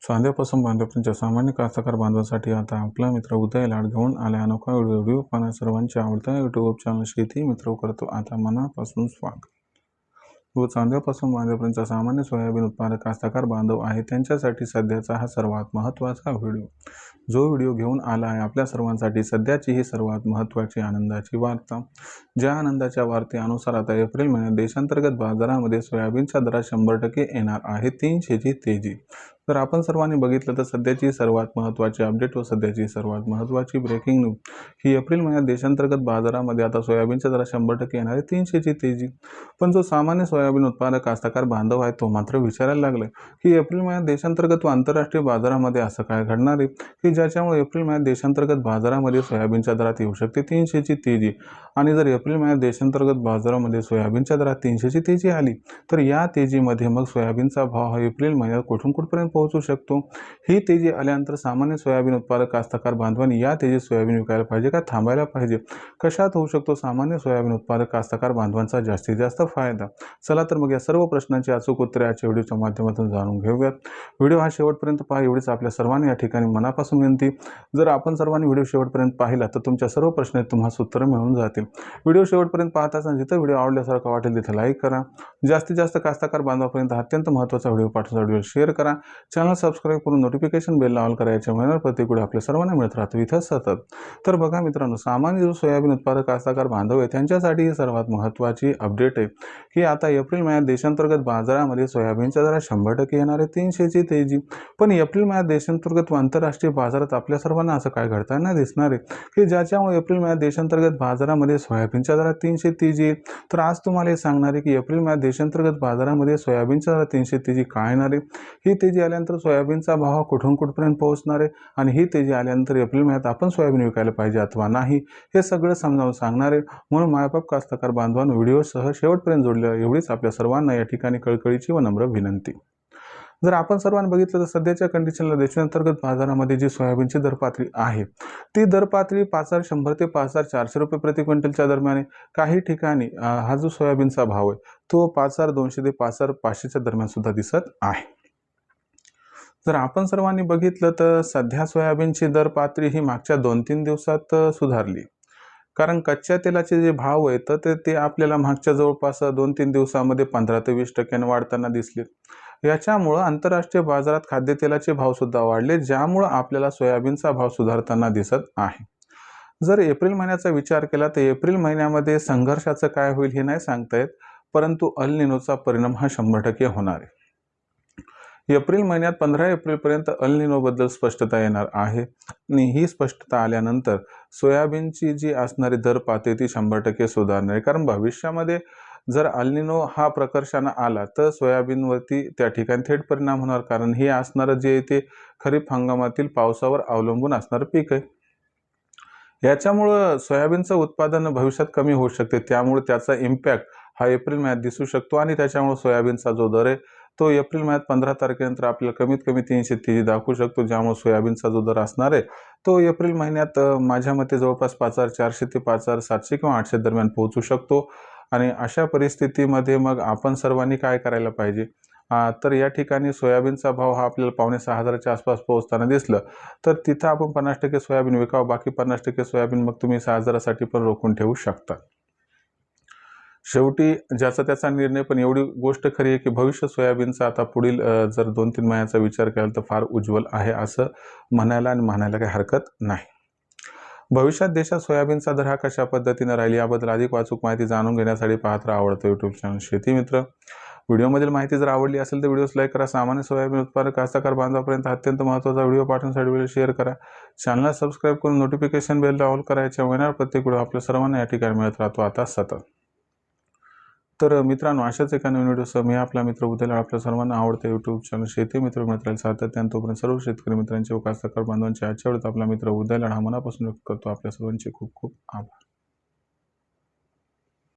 कांद्यापासून बांधण्यापर्यंत सामान्य कास्तकार बांधवांसाठी आता आपला मित्र उदय लाड घेऊन आला अनोखा व्हिडिओ पाहणं सर्वांचे आवडता यूट्यूब चॅनल शेती मित्र करतो आता मनापासून स्वागत। व कांद्यापासून बांधण्यापर्यंत सामान्य सोयाबीन उत्पादक कास्तकार बांधव आहे त्यांच्यासाठी सध्याचा हा सर्वात महत्त्वाचा व्हिडिओ। जो व्हिडिओ घेऊन आला आहे आपल्या सर्वांसाठी सध्याची ही सर्वात महत्त्वाची आनंदाची वार्ता। ज्या आनंदाच्या वार्तेनुसार आता एप्रिल महिन्यात देशांतर्गत बाजारामध्ये सोयाबीनच्या दरात 100% येणार आहे 300ची तेजी। तर आपण सर्वांनी बघितलं तर सध्याची सर्वात महत्त्वाची अपडेट व सध्याची सर्वात महत्त्वाची ब्रेकिंग न्यूज ही एप्रिल महिन्यात देशांतर्गत बाजारामध्ये आता सोयाबीनच्या दरात 100% येणार आहे 300ची तेजी। पण जो सामान्य सोयाबीन उत्पादक कास्तकार बांधव आहे तो मात्र विचारायला लागला की एप्रिल महिन्यात देशांतर्गत व आंतरराष्ट्रीय बाजारामध्ये असं काय घडणार आहे की ज्याच्यामुळे एप्रिल महिन्यात देशांतर्गत बाजारामध्ये सोयाबीनच्या दरात येऊ शकते 300ची तेजी। आणि जर एप्रिल महिन्यात देशांतर्गत बाजारामध्ये सोयाबीनच्या दरात 300ची तेजी आली तर या तेजीमध्ये मग सोयाबीनचा भाव हा एप्रिल महिन्यात कुठून पोहोचू शकतो। ही तेजी आल्यानंतर सामान्य सोयाबीन उत्पादक कास्तकार बांधवांनी या तेजीत सोयाबीन विकायला पाहिजे का थांबायला पाहिजे, कशात होऊ शकतो सामान्य सोयाबीन उत्पादक कास्तकार बांधवांचा जास्तीत जास्त फायदा। चला तर मग या सर्व प्रश्नांची अचूक उत्तरे आजच्या व्हिडिओच्या माध्यमातून जाणून घेऊयात। व्हिडिओ हा शेवटपर्यंत पहा एवढीच आपल्या सर्वांनी या ठिकाणी मनापासून विनंती। जर आपण सर्वांनी व्हिडिओ शेवटपर्यंत पाहिला तर तुमच्या सर्व प्रश्नांची तुम्हाला उत्तरे मिळून जातील। व्हिडिओ शेवटपर्यंत पाहत असताना जिथे व्हिडिओ आवडल्यासारखा वाटेल तिथे लाईक करा, जास्तीत जास्त कास्तकार बांधवांपर्यंत अत्यंत महत्त्वाचा व्हिडिओ पाठवून व्हिडिओ शेअर करा, चॅनल सबस्क्राईब करून नोटिफिकेशन बेल ऑल करायच्या महिन्यावर प्रत्येक व्हिडिओ आपल्या सर्वांना मिळत राहतो इथं सतत। तर बघा मित्रांनो, सामान्य जो सोयाबीन उत्पादक कास्तकार बांधव आहे त्यांच्यासाठी ही सर्वात महत्त्वाची अपडेट आहे की आता एप्रिल महिन्यात देशांतर्गत बाजारामध्ये सोयाबीनच्या दरात 100% येणार आहे 300ची तेजी। पण एप्रिल महिन्यात देशांतर्गत व आंतरराष्ट्रीय बाजारात आपल्या सर्वांना असं काय घडताना दिसणार आहे की ज्याच्यामुळे एप्रिल महिन्यात देशांतर्गत बाजारामध्ये सोयाबीनच्या दरात 300 तेजी येईल। तर आज तुम्हाला हे सांगणार आहे की एप्रिल महिन्यात देशांतर्गत बाजारामध्ये सोयाबीनच्या दरात 300 तेजी काय येणार आहे, ही तेजी आल्यानंतर सोयाबीनचा भाव कुठपर्यंत पोहोचणार आहे आणि ही तेजी आल्यानंतर एप्रिल महिन्यात आपण सोयाबीन विकायला पाहिजे अथवा नाही हे सगळं समजावून सांगणार आहे। म्हणून मायबाप कास्तकार बांधवांनो व्हिडिओसह शेवटपर्यंत जोडले एवढीच आपल्या सर्वांना या ठिकाणी कळकळीची व नम्र विनंती। जर आपण सर्वांनी बघितलं तर सध्याच्या कंडिशनला देशांतर्गत बाजारामध्ये जी सोयाबीनची दरपातळी आहे ती दरपातळी 5100 ते 5400 रुपये प्रति क्विंटलच्या दरम्यान आहे। काही ठिकाणी हा जो सोयाबीनचा भाव आहे तो 5200 ते 5500च्या दरम्यान सुद्धा दिसत आहे। जर आपण सर्वांनी बघितलं तर सध्या सोयाबीनची दरपातळी ही मागच्या 2-3 दिवसात सुधारली, कारण कच्च्या तेलाचे जे भाव आहेत तर ते आपल्याला मागच्या जवळपास 2-3 दिवसामध्ये 15 ते 20% वाढताना दिसले। याच्यामुळं आंतरराष्ट्रीय बाजारात खाद्यतेलाचे भाव सुद्धा वाढले, ज्यामुळं आपल्याला सोयाबीनचा भाव सुधारताना दिसत आहे। जर एप्रिल महिन्याचा विचार केला तर एप्रिल महिन्यामध्ये संघर्षाचं काय होईल हे नाही सांगता येत, परंतु अल निनोचा परिणाम हा 100% होणार आहे। एप्रिल महिन्यात 15 एप्रिलपर्यंत अल निनोबद्दल स्पष्टता येणार आहे आणि ही स्पष्टता आल्यानंतर सोयाबीनची जी असणारी दरपातळी ती 100% सुधारणार आहे। कारण भविष्यामध्ये जर अल निनो हा प्रकर्षाने आला तर सोयाबीनवरती त्या ठिकाणी थेट परिणाम होणार, कारण हे असणारं जे ते खरीप हंगामातील पावसावर अवलंबून असणारं पीक आहे। याच्यामुळं सोयाबीनचं उत्पादन भविष्यात कमी होऊ शकते, त्यामुळे त्याचा इम्पॅक्ट हा एप्रिल महिन्यात दिसू शकतो आणि त्याच्यामुळे सोयाबीनचा जो दर आहे तो एप्रिल महिन्यात 15 तारखेनंतर आपल्याला कमीत कमी 300 तेजी दाखवू शकतो, ज्यामुळे सोयाबीनचा जो दर असणार आहे तो एप्रिल महिन्यात माझ्या मते जवळपास 5400 ते 5700 किंवा 800 दरम्यान पोहोचू शकतो। आणि अशा परिस्थितीमध्ये मग आपण सर्वांनी काय करायला पाहिजे, तर या ठिकाणी सोयाबीनचा भाव हा आपल्याला 5,500च्या आसपास पोहोचताना दिसलं तर तिथं आपण 50% सोयाबीन विकावं, बाकी 50% सोयाबीन मग तुम्ही 6,000साठी पण रोखून ठेवू शकता। शेवटी ज्याचा त्याचा निर्णय, पण एवढी गोष्ट खरी आहे की भविष्य सोयाबीनचा आता पुढील जर 2-3 महिन्याचा विचार केला तर फार उज्ज्वल आहे असं म्हणायला काही हरकत नाही। भविष्यात देशात सोयाबीनचा दर हा कशा पद्धतीने राहील याबद्दल अधिक अचूक माहिती जाणून घेण्यासाठी पाहत राहा आवडतं यूट्यूब चॅनल शेती मित्र। व्हिडिओमधील माहिती जर आवडली असेल तर व्हिडिओस लाईक करा, सामान्य सोयाबीन उत्पादक कास्तकार बांधवांपर्यंत अत्यंत महत्त्वाचा व्हिडिओ पाठवण्यासाठी व्हिडिओ शेअर करा, चॅनलला सबस्क्राईब करून नोटिफिकेशन बेल ऑल करायच्या महिन्यावर प्रत्येक व्हिडिओ आपल्या सर्वांना या ठिकाणी मिळत राहतो आता सतत। तर मित्रांनो, अशाच एका नवीन व्हिडिओसह मी आपला मित्र उदय लाड आपल्या सर्वांना आवडतं यूट्यूब चॅनल शेती मित्र मिळत सातत्याने तोपर्यंत सर्व शेतकरी मित्रांचे व कास्तकार बांधवांचे आजच्या वेळेत आपला मित्र उदय लाड हा मनापासून व्यक्त करतो। आपल्या सर्वांचे खूप खूप आभार।